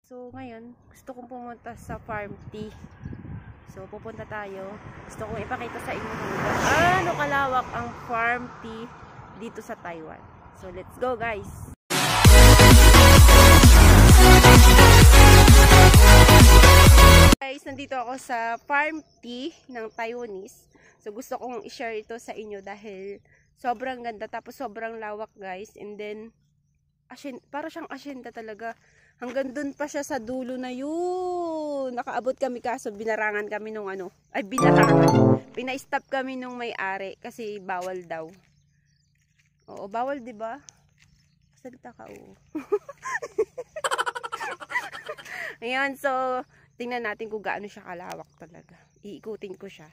So, ngayon, gusto kong pumunta sa farm tea. So, pupunta tayo. Gusto kong ipakita sa inyo ano kalawak ang farm tea dito sa Taiwan. So, let's go guys! Guys, nandito ako sa farm tea ng Taiwanese. So, gusto kong i-share ito sa inyo dahil sobrang ganda. Tapos, sobrang lawak guys. And then, para siyang asyenda talaga. Hanggang dun pa siya sa dulo na yun. Nakaabot kami kaso binarangan kami nung binarangan. Pina-stop kami nung may-ari kasi bawal daw. Oo, bawal 'di ba? Salita ka, oo. Ayan, so tingnan natin kung gaano siya kalawak talaga. Iikutin ko siya.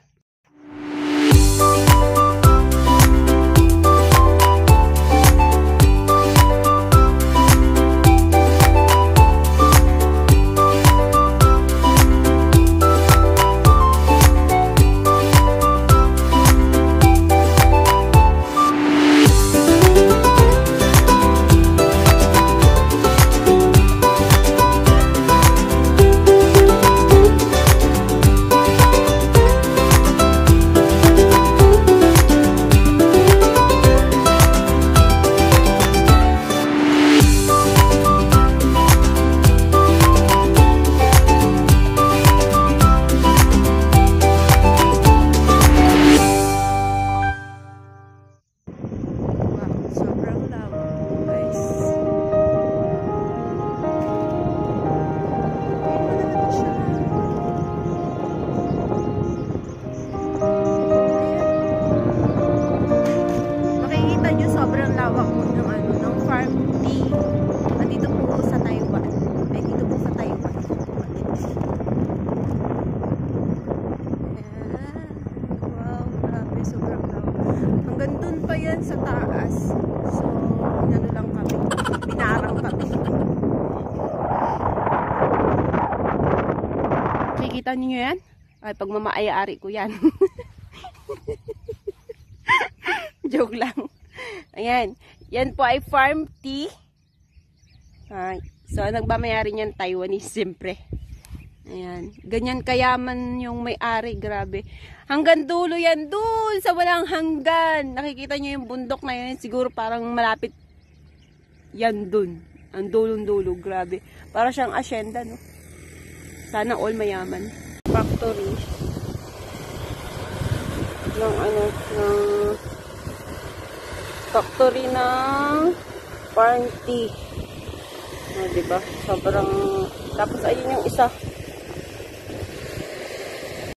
Hanggang dun pa yan sa taas. So, inano lang kami. Binarang kami. Kikita niyo yan? Ay, pag mamaayari ko yan. Joke lang. Ayan. Yan po ay farm tea. Ay, so, nagmamayari niyan Taiwanese, siyempre. Ayan. Ganyan kayaman yung may-ari. Grabe. Hanggang dulo yan. Dun sa walang hanggan. Nakikita nyo yung bundok na yun. Siguro parang malapit yan dun. Ang dulong-dulo. Grabe. Para siyang asyenda, no? Sana all mayaman. Factory. Factory ng farm tea. Diba? Sobrang... Tapos ayun yung isa.